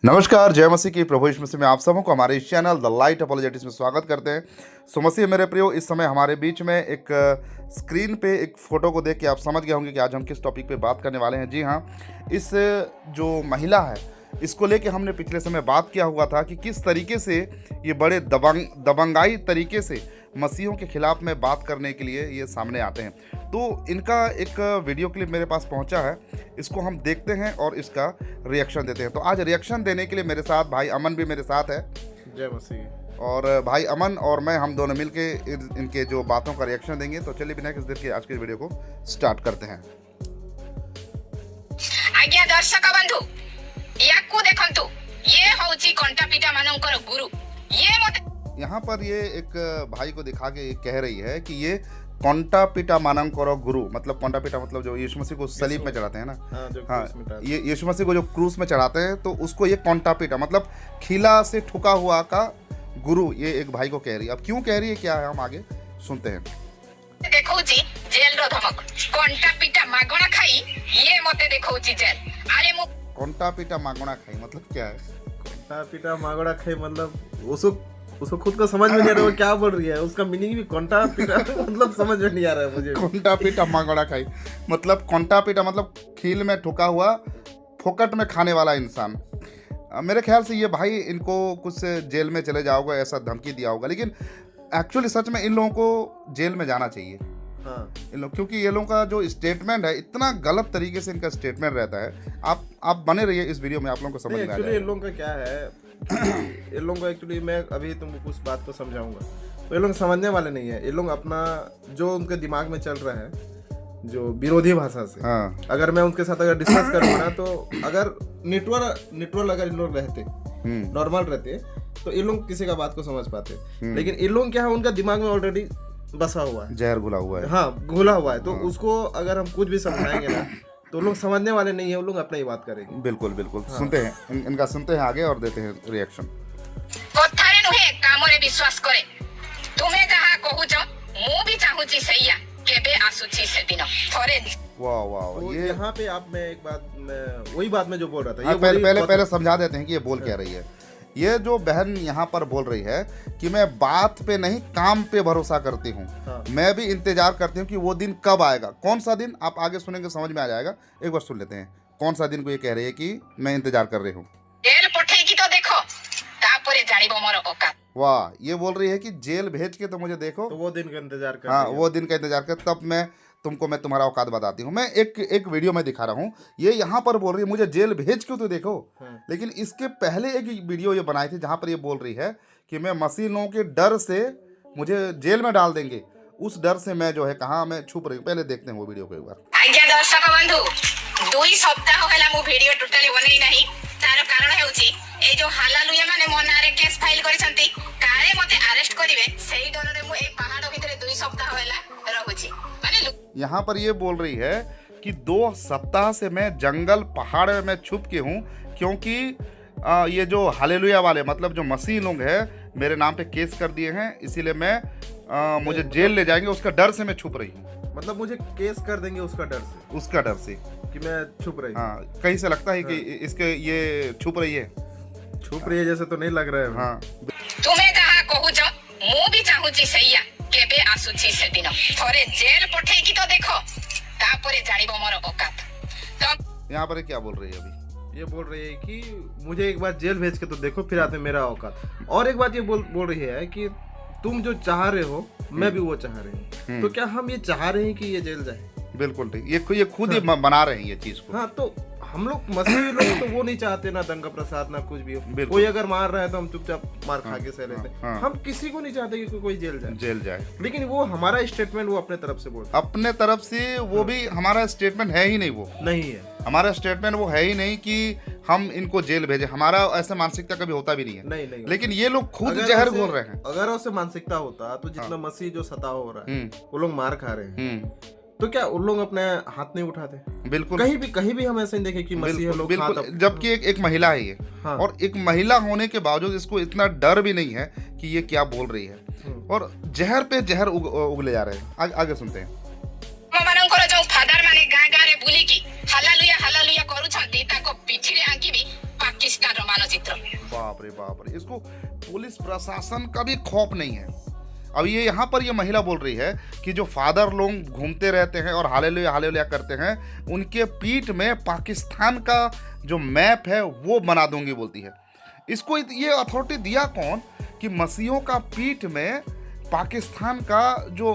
नमस्कार, जय मसीह की। प्रभु यीशु मसीह में आप सबों को हमारे इस चैनल द लाइट अपॉलोजेटिक्स में स्वागत करते हैं। सो मसीह मेरे प्रियो, इस समय हमारे बीच में एक स्क्रीन पे एक फ़ोटो को देख के आप समझ गए होंगे कि आज हम किस टॉपिक पे बात करने वाले हैं। जी हाँ, इस जो महिला है, इसको लेके हमने पिछले समय बात किया हुआ था कि किस तरीके से ये बड़े दबंगाई तरीके से मसीहों के खिलाफ में बात करने के लिए ये सामने आते हैं। तो इनका एक वीडियो क्लिप मेरे पास पहुंचा है, इसको हम देखते हैं और इसका रिएक्शन देते हैं। तो आज रिएक्शन देने के लिए मेरे साथ भाई अमन भी मेरे साथ है। जय मसीह। और भाई अमन और मैं, हम दोनों मिलके इनके जो बातों का रिएक्शन देंगे। तो चलिए बिना किसी देर के आज के वीडियो को स्टार्ट करते हैं। आज्ञा दर्शक बंधु याकू देखंतु, ये होची कंटापीटा मानकर गुरु। ये मत यहाँ पर ये एक भाई को दिखा के कह रही है कि ये कंटापीटा मानकर गुरु, मतलब कंटापीटा मतलब जो यीशु मसीह को सलीब में चढ़ाते हैं ना। हाँ, ये यीशु मसीह को जो क्रूस में चढ़ाते हैं, तो उसको ये कंटापीटा मतलब खिला से ठुका हुआ का गुरु, ये एक भाई को कह रही है। अब क्यों कह रही है, क्या है, हम आगे सुनते हैं। देखौची जेल रो धमक, कंटापीटा मागणा खाई ये मते देखौची जेल। अरे मु कंटापीटा मागणा खाई मतलब क्या है? कंटापीटा मागोड़ा खाई मतलब उसको खुद को समझ में नहीं आ रहा है वो क्या बोल रही है। उसका मीनिंग भी कंटापीटा मतलब समझ में नहीं आ रहा है मुझे। कंटापीटा मागणा खाई मतलब कंटापीटा मतलब खील में ठुका हुआ, फोकट में खाने वाला इंसान। मेरे ख्याल से ये भाई इनको कुछ जेल में चले जाओगे ऐसा धमकी दिया होगा, लेकिन एक्चुअली सच में इन लोगों को जेल में जाना चाहिए। हाँ, इन लोग, क्योंकि ये लोगों का जो स्टेटमेंट है, इतना गलत तरीके से इनका स्टेटमेंट रहता है। आप बने रहिए इस वीडियो में, आप लोगों को समझ में आ एक्चुअली जाएगा। इन लोगों का क्या है इन लोगों को एक्चुअली मैं अभी तुमको कुछ बात को समझाऊंगा। तो ये लोग समझने वाले नहीं है। ये लोग अपना जो उनके दिमाग में चल रहा है, जो विरोधी भाषा से, हाँ, अगर मैं उनके साथ अगर डिस्कस करूँगा ना, तो अगर नेटवर्क अगर इन लोग रहते नॉर्मल रहते तो इन लोग किसी का बात को समझ पाते। लेकिन इन लोग क्या है, उनका दिमाग में ऑलरेडी बसा हुआ है, जहर घुला हुआ है। हाँ, घुला हुआ है। तो उसको अगर हम कुछ भी समझाएंगे ना, तो लोग समझने वाले नहीं है, वो लोग अपना ही बात करेंगे। बिल्कुल बिल्कुल। सुनते हैं इनका, सुनते हैं आगे और देते हैं रिएक्शन। कथारे नुहे कामरे विश्वास करे। तुम्हें जहां कहूछ मु भी चाहूची सैया केबे आसुची से दिन थोरे। वाह वाह, तो ये यहाँ पे आप मैं एक बात, मैं वही बात में जो बोल रहा था, हाँ, ये पहले समझा देते हैं कि ये बोल क्या रही है। ये जो बहन यहाँ पर बोल रही है कि मैं बात पे नहीं काम पे भरोसा करती हूँ। हाँ। मैं भी इंतजार करती हूँ कि वो दिन कब आएगा। कौन सा दिन, आप आगे सुनेंगे समझ में आ जाएगा। एक बार सुन लेते हैं कौन सा दिन को ये कह रही है कि मैं इंतजार कर रही हूँ। जेल पठे की तो देखो तापरे जानिबो मोर औकात। वाह, ये बोल रही है कि जेल भेज के तो मुझे देखो। तो वो दिन का इंतजार कर हाँ, रही है। वो दिन का इंतजार कर, तब मैं तुम्हारा औकात बताती हूँ। मैं एक वीडियो में दिखा रहा हूँ। ये यहाँ पर बोल रही है मुझे जेल भेज के तो देखो। हाँ। लेकिन इसके पहले एक वीडियो ये बनाई थी जहाँ पर ये बोल रही है कि मैं मसीह लोगों के डर से मुझे जेल में डाल देंगे, उस डर से मैं जो है कहाँ मैं छुप रही हूँ। पहले देखते हैं वो वीडियो को एक बार। आज्ञा दर्शक बंधु 2 सप्ताह होला मु वीडियो टोटली बनै नाही। तार कारण हेउची ए जो हालालुया माने मो नारे केस फाइल करिसंती, कारे मते अरेस्ट करिवे सेही डररे मु ए पहाड़ भितरे 2 सप्ताह होला रहउची। माने यहाँ पर ये बोल रही है कि 2 सप्ताह से मैं जंगल पहाड़ में मैं छुप के हूँ, क्योंकि ये जो हालेलुया वाले मतलब जो मसीह लोग हैं मेरे नाम पे केस कर दिए हैं, इसीलिए मैं मुझे जेल ले जाएंगे, उसका डर से मैं छुप रही हूँ। मतलब मुझे केस कर देंगे उसका डर से कि मैं छुप रही हूँ। हाँ, कहीं से लगता है कि इसके ये छुप रही है। छुप रही है जैसे तो नहीं लग रहा है। हाँ, तुम्हें जहां कहूछ मु भी चाहूची सैया केबे आसुची से दिन थोरे जेल पठे की तो देखो तापरे जानिबो मोर औकात। तो यहाँ पर क्या बोल रही है अभी? ये बोल रही है कि मुझे एक बार जेल भेज के तो देखो, फिर आते मेरा औकात। और एक बात ये बोल रही है कि तुम जो चाह रहे हो मैं भी वो चाह रही हूँ। तो क्या हम ये चाह रहे हैं कि ये जेल जाए? बिल्कुल ठीक, ये खुद ही बना रहे हैं ये चीज को। हाँ, तो हम लोग मसीही लोग तो वो नहीं चाहते ना दंगा प्रसाद ना कुछ भी हो। बिल्कुल। कोई अगर मार रहा है तो हम चुपचाप मार खा के सह लेते। हाँ। हम किसी को नहीं चाहते कि कोई जेल जाए। लेकिन वो हमारा स्टेटमेंट वो अपने तरफ से बोलता अपने तरफ से वो भी हमारा स्टेटमेंट है ही नहीं, वो नहीं है। हमारा स्टेटमेंट वो है ही नहीं कि हम इनको जेल भेजें। हमारा ऐसा मानसिकता कभी होता भी नहीं है। नहीं। लेकिन ये लोग खुद अगर जहर उसे- घोल रहे हैं। अगर उसे मानसिकता होता तो जितना मसीह जो सताव हो रहा है वो लोग मार खा रहे हैं, तो क्या उन लोग अपने हाथ नहीं उठाते? बिल्कुल, कहीं भी हम ऐसे नहीं देखे कि मसीह लोग बिल्कुल। हाथ जबकि एक महिला है ये। हाँ। और एक महिला होने के बावजूद इसको इतना डर भी नहीं है कि ये क्या बोल रही है, और जहर पे जहर उगले जा रहे हैं। आगे सुनते हैं। मानकर जो फादर माने गाँ गाँ रे बुली की हालालुया करूछंती ताको पिठिरे आंकी भी पाके पाकिस्तान मानचित्र। बाप रे, इसको पुलिस प्रशासन का भी खौफ नहीं है। अब ये यहाँ पर ये महिला बोल रही है कि जो फादर लोग घूमते रहते हैं और हालेलुया करते हैं, उनके पीठ में पाकिस्तान का जो मैप है वो बना दूंगी बोलती है। इसको ये अथॉरिटी दिया कौन कि मसीहों का पीठ में पाकिस्तान का जो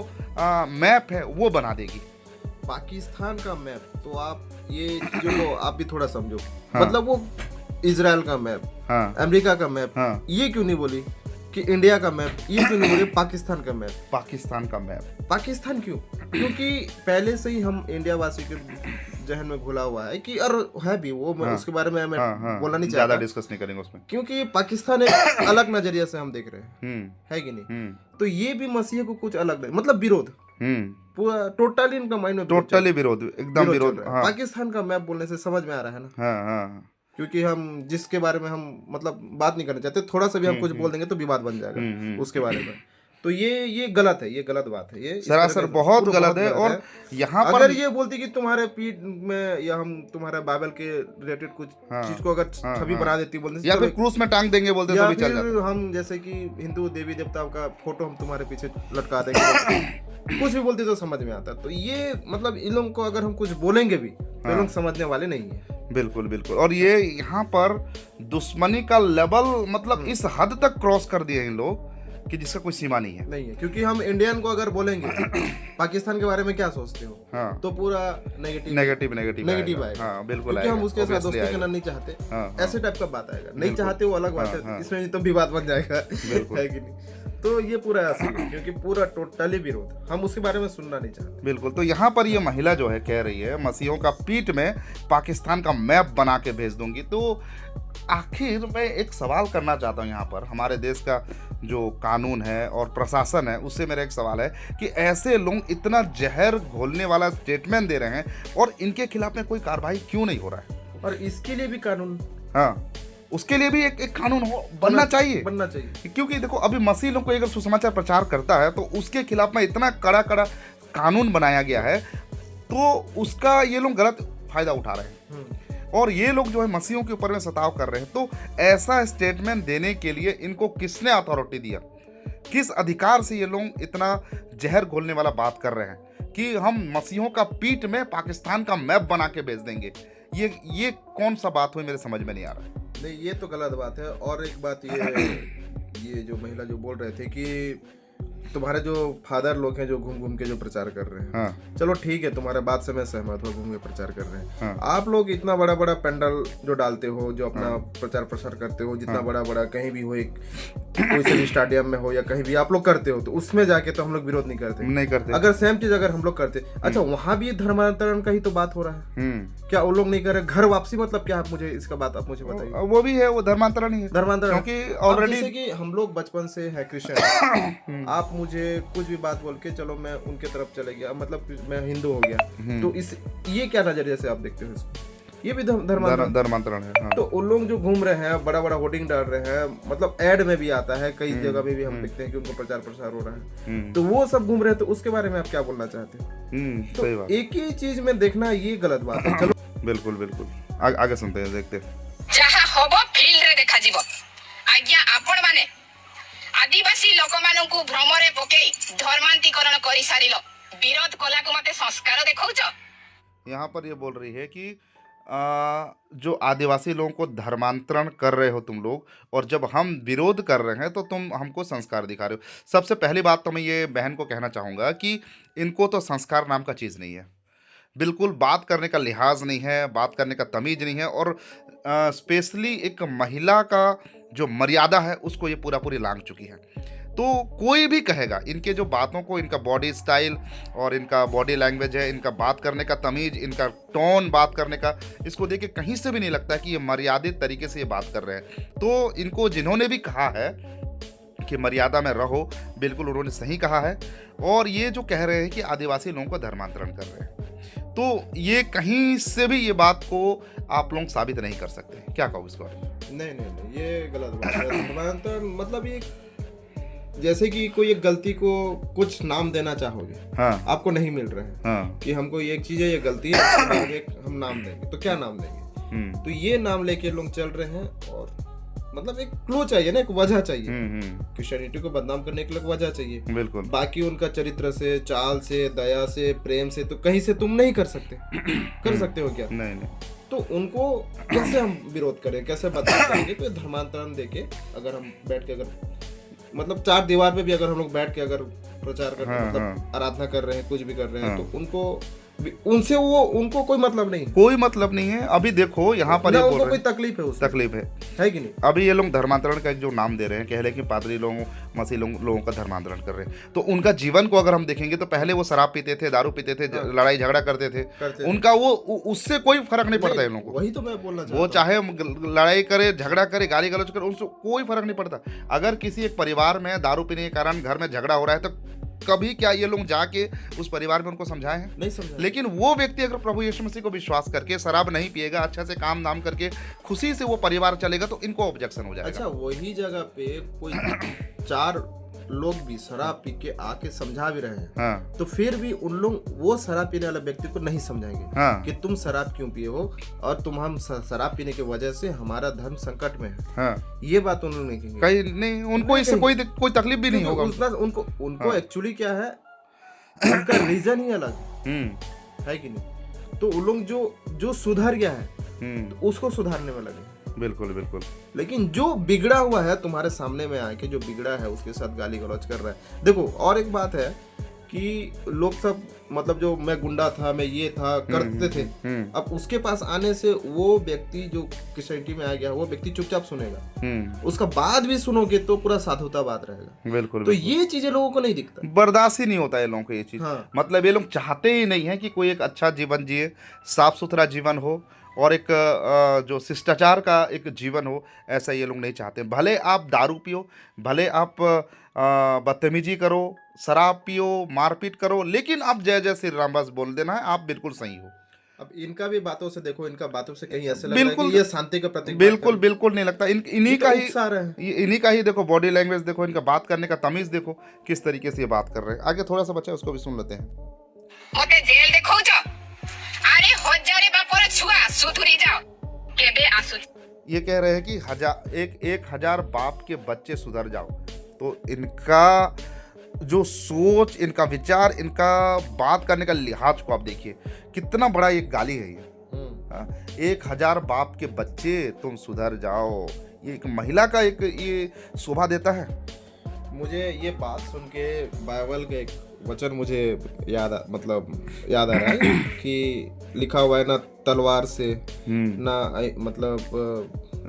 मैप है वो बना देगी? पाकिस्तान का मैप, तो आप ये चीजों को आप भी थोड़ा समझो। हाँ। मतलब वो इजराइल का मैप, हाँ, अमेरिका का मैप, हाँ। ये क्यों नहीं बोली कि इंडिया का मैप? ये क्यों नहीं बोली पाकिस्तान का मैप? पाकिस्तान का मैप, पाकिस्तान क्यों? क्योंकि पहले से ही हम इंडिया वासी के जहन में घुला हुआ है कि और है भी वो, हाँ। उसके बारे में मैं हाँ, बोलना नहीं ज्यादा चाहता, डिस्कस नहीं करेंगे उसमें, क्योंकि पाकिस्तान एक अलग नजरिया से हम देख रहे हैं, है कि नहीं? तो ये भी मसीह को कुछ अलग नहीं, मतलब विरोध, पूरा टोटली इनका माइंड में टोटली विरोध, एकदम विरोध। चल रहा है। पाकिस्तान का मैप बोलने से समझ में आ रहा है ना, हाँ, क्योंकि हम जिसके बारे में हम मतलब बात नहीं करना चाहते, थोड़ा सा भी हम कुछ बोल देंगे तो विवाद बन जाएगा उसके बारे में। तो ये गलत है, ये गलत बात है, ये सरासर बहुत गलत है। और यहाँ पर अगर ये बोलती कि तुम्हारे पीठ में या हम तुम्हारे बाइबल के रिलेटेड कुछ चीज को अगर छवि बना देती बोलते, या फिर क्रूस में टांग देंगे बोलते तो भी चल जाता। फिर हम जैसे कि हिंदू देवी देवताओं का फोटो हम तुम्हारे पीछे लटका देंगे, कुछ भी बोलती तो समझ में आता। तो ये मतलब इन लोगों को अगर हम कुछ बोलेंगे भी तो लोग समझने वाले नहीं है। बिल्कुल। और ये यहाँ पर दुश्मनी का लेवल मतलब इस हद तक क्रॉस कर दिए इन लोग कि जिसका कोई सीमा नहीं है। क्योंकि हम इंडियन को अगर बोलेंगे पाकिस्तान के बारे में क्या सोचते हो, हाँ। तो पूरा नेगेटिव आएगा। हाँ, बिल्कुल, क्योंकि हम उसके साथ दोस्ती करना नहीं चाहते, ऐसे टाइप का बात आएगा। नहीं चाहते वो अलग बात है, इसमें तो विवाद बन जाएगा, है कि नहीं? तो ये पूरा ऐसा है, क्योंकि पूरा टोटली विरोध, हम उसके बारे में सुनना नहीं चाहते। बिल्कुल। तो यहाँ पर ये महिला जो है कह रही है मसीहों का पीठ में पाकिस्तान का मैप बना के भेज दूंगी। तो आखिर मैं एक सवाल करना चाहता हूँ यहाँ पर, हमारे देश का जो कानून है और प्रशासन है उससे मेरा एक सवाल है कि ऐसे लोग इतना जहर घोलने वाला स्टेटमेंट दे रहे हैं और इनके खिलाफ में कोई कार्रवाई क्यों नहीं हो रहा है? और इसके लिए भी कानून, हाँ, उसके लिए भी एक कानून बनना चाहिए, क्योंकि देखो अभी मसीह लोग को अगर सुसमाचार प्रचार करता है तो उसके खिलाफ में इतना कड़ा कानून बनाया गया है, तो उसका ये लोग गलत फायदा उठा रहे हैं और ये लोग जो है मसीहों के ऊपर में सताव कर रहे हैं। तो ऐसा स्टेटमेंट देने के लिए इनको किसने अथॉरिटी दिया? किस अधिकार से ये लोग इतना जहर घोलने वाला बात कर रहे हैं कि हम मसीहों का पीठ में पाकिस्तान का मैप बना के भेज देंगे? ये कौन सा बात हुई, मेरे समझ में नहीं आ रहा है। नहीं, ये तो गलत बात है। और एक बात ये जो महिला जो बोल रहे थे कि तुम्हारे जो फादर लोग हैं जो घूम के जो प्रचार कर रहे हैं, हाँ। चलो ठीक है, तुम्हारे बात से मैं सहमत हूँ, घूम के प्रचार कर रहे हैं। हाँ। आप लोग इतना बड़ा पंडल जो डालते हो, जो अपना प्रचार प्रसार करते हो, जितना बड़ा कहीं भी हो, एक कोई से भी स्टेडियम में हो या कहीं भी आप लोग करते हो, तो उसमें जाके तो हम लोग विरोध नहीं करते। अगर सेम चीज अगर हम लोग करते, अच्छा वहां भी धर्मांतरण का ही तो बात हो रहा है, क्या वो लोग नहीं कर रहे? घर वापसी मतलब क्या? आप मुझे इसका बात आप मुझे बताइए। वो भी है, वो धर्मांतरण ही है, धर्मांतरण। क्योंकि ऑलरेडी जैसे कि हम लोग बचपन से है क्रिश्चियन, आप मुझे कुछ भी बात बोल के चलो मैं उनके तरफ चले गया, मतलब मैं हिंदू हो गया, तो ये क्या नजरिए से आप देखते हो इसको? ये भी धर्मांतरण है। हाँ। तो उन लोग जो घूम रहे हैं, बड़ा होर्डिंग डाल रहे हैं, मतलब एड में भी आता है, कई जगह में भी हम देखते हैं कि उनको प्रचार प्रसार हो रहा है, तो वो सब घूम रहे हैं। तो उसके बारे में आप क्या बोलना चाहते हो? तो सही बात। एक ही चीज में देखना ये गलत बात है। चलो बिल्कुल आगे सुनते हैं, देखते हैं। जहाँ होबो फील्ड रे देखा जीवो। आज्ञा आपण माने आदिवासी लोक मानन को भ्रमरे पकेई धर्मांतरीकरण करी सारिलो, विरोध कला को मते संस्कार देखौछ। यहाँ पर ये बोल रही है कि जो आदिवासी लोगों को धर्मांतरण कर रहे हो तुम लोग, और जब हम विरोध कर रहे हैं तो तुम हमको संस्कार दिखा रहे हो। सबसे पहली बात तो मैं ये बहन को कहना चाहूँगा कि इनको तो संस्कार नाम का चीज़ नहीं है, बिल्कुल बात करने का लिहाज नहीं है, बात करने का तमीज़ नहीं है, और स्पेशली एक महिला का जो मर्यादा है उसको ये पूरी लांघ चुकी है। तो कोई भी कहेगा इनके जो बातों को, इनका बॉडी स्टाइल और इनका बॉडी लैंग्वेज है, इनका बात करने का तमीज़, इनका टोन बात करने का, इसको देख के कहीं से भी नहीं लगता है कि ये मर्यादित तरीके से ये बात कर रहे हैं। तो इनको जिन्होंने भी कहा है कि मर्यादा में रहो, बिल्कुल उन्होंने सही कहा है। और ये जो कह रहे हैं कि आदिवासी लोगों का धर्मांतरण कर रहे हैं, तो ये कहीं से भी ये बात को आप लोग साबित नहीं कर सकते। क्या कहो इस बारे में? नहीं, ये गलत बात है। धर्मांतरण मतलब ये जैसे कि कोई एक गलती को कुछ नाम देना चाहोगे, हाँ। आपको नहीं मिल रहा है, हाँ। कि हमको ये एक चीज है, ये गलती है, एक हम नाम देंगे, तो क्या नाम देंगे? तो ये नाम लेके लोग चल रहे हैं, और मतलब एक क्लू चाहिए ना, एक वजह चाहिए। क्रिश्चियनिटी को बदनाम करने के लिए वजह चाहिए। बिल्कुल। बाकी उनका चरित्र से, चाल से, दया से, प्रेम से तो कहीं से तुम नहीं कर सकते। कर सकते हो क्या? नहीं। तो उनको कैसे हम विरोध करें, कैसे बदनाम करेंगे? तो धर्मांतरण देके अगर हम बैठ के, अगर मतलब चार दीवार पे भी अगर हम लोग बैठ के अगर प्रचार कर रहे हैं, मतलब आराधना कर रहे हैं, कुछ भी कर रहे हैं, तो उनको कोई मतलब नहीं, कोई मतलब नहीं है। अभी देखो यहाँ पर ना उनको कोई तकलीफ है, उससे तकलीफ है कि नहीं? अभी ये लोग धर्मांतरण का एक जो नाम दे रहे हैं, कह रहे हैं कि पादरी लोगों, मसीह लोगों का धर्मांतरण कर रहे हैं। तो उनका जीवन को अगर हम देखेंगे तो पहले वो शराब पीते थे, दारू पीते थे, लड़ाई झगड़ा करते थे। उनका वो उससे कोई फर्क नहीं पड़ता है इन लोगों को। वही तो मैं बोलना चाहता हूं। वो चाहे लड़ाई करे, झगड़ा करे, गाली गलौज करे, उनसे कोई फर्क नहीं पड़ता। अगर किसी एक परिवार में दारू पीने के कारण घर में झगड़ा हो रहा है, तो कभी क्या ये लोग जाके उस परिवार में उनको समझाए हैं? नहीं समझाए। लेकिन वो व्यक्ति अगर प्रभु यीशु मसीह को विश्वास करके शराब नहीं पिएगा, अच्छा से काम धाम करके खुशी से वो परिवार चलेगा, तो इनको ऑब्जेक्शन हो जाएगा। अच्छा, वही जगह पे कोई चार लोग भी शराब पी के आके समझा भी रहे हैं, तो फिर भी उन लोग वो शराब पीने वाले व्यक्ति को नहीं समझाएंगे कि तुम शराब क्यों पिए हो, और तुम हम शराब पीने की वजह से हमारा धर्म संकट में है। ये बात उन लोग नहीं कहेंगे कहीं नहीं। उनको इससे कोई तकलीफ भी नहीं होगा। उनको एक्चुअली क्या है, उनका रीजन ही अलग है कि नहीं? तो उन लोग जो सुधर गया है तो उसको सुधारने में लगे। बिल्कुल। लेकिन जो बिगड़ा हुआ है तुम्हारे सामने में आके, जो बिगड़ा है उसके साथ गाली गलौज कर रहा है। देखो, और एक बात है कि लोग सब मतलब जो मैं गुंडा था, मैं ये था, करते थे। अब उसके पास आने से वो व्यक्ति जो क्रिश्चियनिटी में आ गया, वो व्यक्ति चुपचाप सुनेगा। उसका बाद भी सुनोगे तो पूरा साधुता बात रहेगा। बिल्कुल। तो ये चीजें लोगों को नहीं दिखता, बर्दाश्त ही नहीं होता है लोगों को ये चीज। मतलब ये लोग चाहते ही नहीं है कि कोई एक अच्छा जीवन जिए, साफ सुथरा जीवन हो, और एक जो शिष्टाचार का एक जीवन हो, ऐसा ये लोग नहीं चाहते। भले आप दारू पियो, भले आप बदतमीजी करो, शराब पियो, मारपीट करो, लेकिन आप जय जय श्री राम बस बोल देना है, आप बिल्कुल सही हो। अब इनका भी बातों से देखो, इनका बातों से कहीं ऐसे लग रहा है कि ये शांति का प्रतीक। बिल्कुल नहीं लगता। इन्हीं का ही देखो बॉडी लैंग्वेज देखो, इनका बात करने का तमीज देखो, किस तरीके से ये बात कर रहे हैं। आगे थोड़ा सा बच्चा उसको भी सुन लेते हैं। ओके जेल देखो जो अरे हजारे बापर छुआ सुधुरी जाओ केबे आसु। ये कह रहे हैं कि एक हजार बाप के बच्चे सुधर जाओ। तो इनका जो सोच, इनका विचार, इनका बात करने का लिहाज को आप देखिए, कितना बड़ा एक गाली है ये। 1000 बाप के बच्चे तुम सुधर जाओ, ये एक महिला का एक ये शोभा देता है। मुझे ये बात सुन के बाइबल के एक वचन मुझे याद आ रहा है कि लिखा हुआ है, ना तलवार से, ना मतलब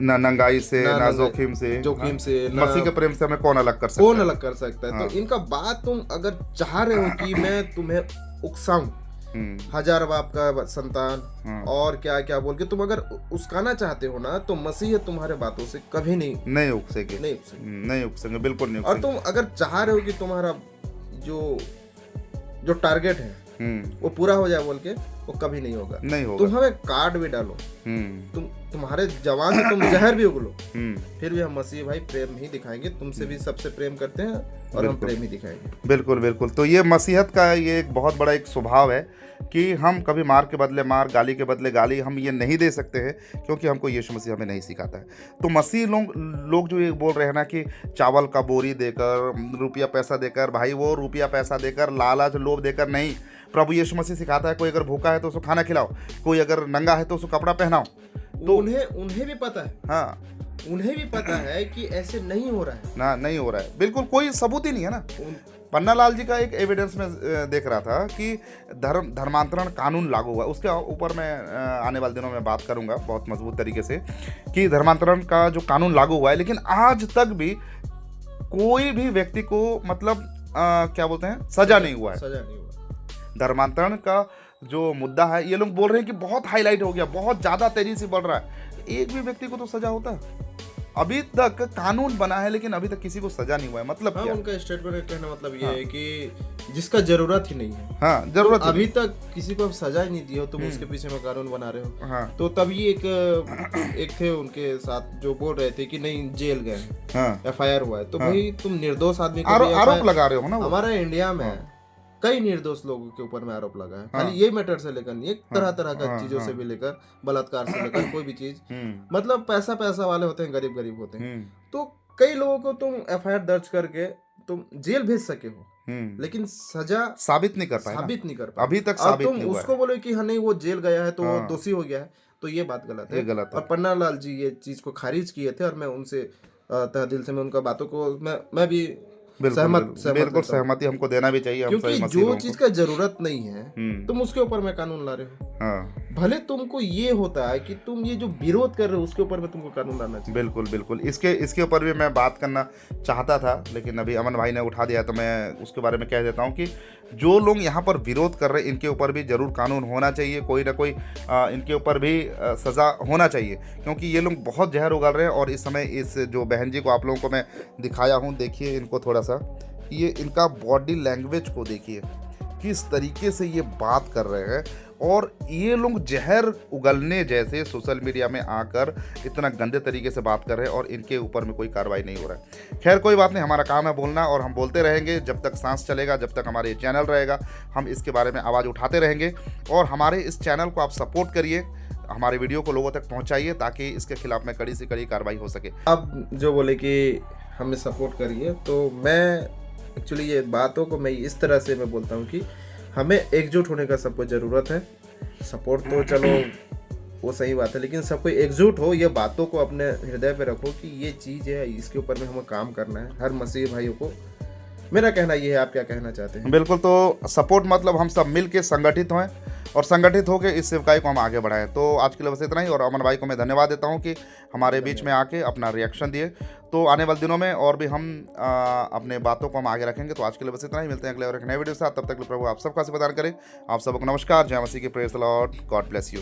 ना नंगाई से, ना जोखिम से मसीह के प्रेम से हमें कौन अलग कर सकता है। तो इनका बात तुम अगर चाह रहे हो कि मैं तुम्हें उकसाऊं, 1000 बाप का संतान और क्या क्या बोल के तुम अगर उकसाना चाहते हो ना, तो मसीह तुम्हारे बातों से कभी नहीं उकसेंगे, बिल्कुल नहीं। और तुम अगर चाह रहे हो कि तुम्हारा जो टारगेट है वो पूरा हो जाए बोल के, वो कभी नहीं होगा। तुम हमें कार्ड भी डालो, तुम्हारे जवान से तुम जहर भी उगलो, फिर भी हम मसीह भाई प्रेम ही दिखाएंगे। तुमसे भी सबसे प्रेम करते हैं और हम प्रेम ही दिखाएंगे। बिल्कुल। तो ये मसीहत का ये एक बहुत बड़ा एक स्वभाव है कि हम कभी मार के बदले मार, गाली के बदले गाली हम ये नहीं दे सकते हैं, क्योंकि हमको यीशु मसीह हमें नहीं सिखाता है। तो मसीह लोग जो ये बोल रहे हैं ना कि चावल का बोरी देकर, रुपया पैसा देकर, भाई वो रुपया पैसा देकर, लालच लोभ देकर नहीं। प्रभु यीशु मसीह सिखाता है, कोई अगर भूखा है तो उसको खाना खिलाओ, कोई अगर नंगा है तो उसको कपड़ा पहनाओ। तो उन्हें भी पता है, उन्हें भी पता है कि ऐसे नहीं हो रहा है ना, नहीं हो रहा है। बिल्कुल कोई सबूत ही नहीं है ना। पन्ना लाल जी का एक एविडेंस में देख रहा था कि धर्मांतरण कानून लागू हुआ, उसके ऊपर मैं आने वाले दिनों में बात करूंगा बहुत मजबूत तरीके से, कि धर्मांतरण का जो कानून लागू हुआ है, लेकिन आज तक भी कोई भी व्यक्ति को मतलब क्या बोलते हैं, सजा नहीं हुआ है। धर्मांतरण का जो मुद्दा है, ये लोग बोल रहे हैं कि बहुत हाईलाइट हो गया, बहुत ज़्यादा तेजी से बढ़ रहा है। एक भी व्यक्ति को तो सजा होता है। अभी तक कानून बना है, लेकिन अभी तक किसी को सजा नहीं हुआ है। मतलब क्या? उनका स्टेटमेंट कहना मतलब ये है कि जिसका जरूरत ही नहीं है, जरूरत तो अभी तक किसी को सजा ही नहीं दी हो, तुम उसके पीछे में कानून बना रहे हो। तो तभी एक थे उनके साथ जो बोल रहे थे कि नहीं जेल गए, FIR हुआ है, तो भाई तुम निर्दोष आदमी को आरोप लगा रहे हो ना। हमारे इंडिया में कई निर्दोष लोगों के ऊपर में आरोप लगा है। खाली ये मैटर से लेकर नहीं, एक तरह तरह का चीजों से भी लेकर, बलात्कार से लेकर कोई भी चीज, मतलब पैसा वाले होते हैं, गरीब होते हैं। तो कई लोगों को तुम एफआईआर दर्ज करके तुम जेल भेज सके हो, लेकिन सजा साबित नहीं कर पाए, अभी तक साबित नहीं हुआ है। उसको बोलो कि हाँ नहीं वो जेल गया है तो वो दोषी हो गया है, तो ये बात गलत है। और पन्ना लाल जी ये चीज को खारिज किए थे, और मैं उनसे तहे दिल से मैं उनका बातों को मैं भी बिल्कुल सहमति हमको देना भी चाहिए, क्योंकि जो चीज का जरूरत नहीं है तुम उसके ऊपर में कानून ला रहे हो। भले तुमको ये होता है कि तुम ये जो विरोध कर रहे हो उसके ऊपर में तुमको कानून लाना चाहिए। बिल्कुल इसके ऊपर भी मैं बात करना चाहता था, लेकिन अभी अमन भाई ने उठा दिया तो मैं उसके बारे में कह देता हूँ कि जो लोग यहाँ पर विरोध कर रहे हैं इनके ऊपर भी जरूर कानून होना चाहिए, कोई ना कोई इनके ऊपर भी सज़ा होना चाहिए, क्योंकि ये लोग बहुत जहर उगल रहे हैं। और इस समय इस जो बहन जी को आप लोगों को मैं दिखाया हूँ, देखिए इनको थोड़ा सा, ये इनका बॉडी लैंग्वेज को देखिए किस तरीके से ये बात कर रहे हैं, और ये लोग जहर उगलने जैसे सोशल मीडिया में आकर इतना गंदे तरीके से बात कर रहे हैं और इनके ऊपर में कोई कार्रवाई नहीं हो रहा है। खैर कोई बात नहीं, हमारा काम है बोलना और हम बोलते रहेंगे जब तक सांस चलेगा, जब तक हमारे चैनल रहेगा हम इसके बारे में आवाज़ उठाते रहेंगे। और हमारे इस चैनल को आप सपोर्ट करिए, हमारे वीडियो को लोगों तक पहुँचाइए ताकि इसके खिलाफ में कड़ी से कड़ी कार्रवाई हो सके। अब जो बोले कि हमें सपोर्ट करिए, तो मैं एक्चुअली ये बातों को मैं इस तरह से मैं बोलता हूँ कि हमें एकजुट होने का सबको ज़रूरत है। सपोर्ट तो चलो वो सही बात है, लेकिन सबको एकजुट हो, ये बातों को अपने हृदय पे रखो कि ये चीज़ है, इसके ऊपर में हमें काम करना है। हर मसीही भाइयों को मेरा कहना ये है, आप क्या कहना चाहते हैं? बिल्कुल, तो सपोर्ट मतलब हम सब मिल के संगठित हों और संगठित होकर इस सेवकाई को हम आगे बढ़ाएं। तो आज के लिए बस इतना ही, और अमन भाई को मैं धन्यवाद देता हूं कि हमारे बीच में आके अपना रिएक्शन दिए। तो आने वाले दिनों में और भी हम अपने बातों को हम आगे रखेंगे। तो आज के लिए बस इतना ही, मिलते हैं अगले और एक नए वीडियो के साथ। तब तक प्रभु आप सबका आशीर्वाद करें। आप सबको नमस्कार, जय मसीह की, praise the Lord, God bless you.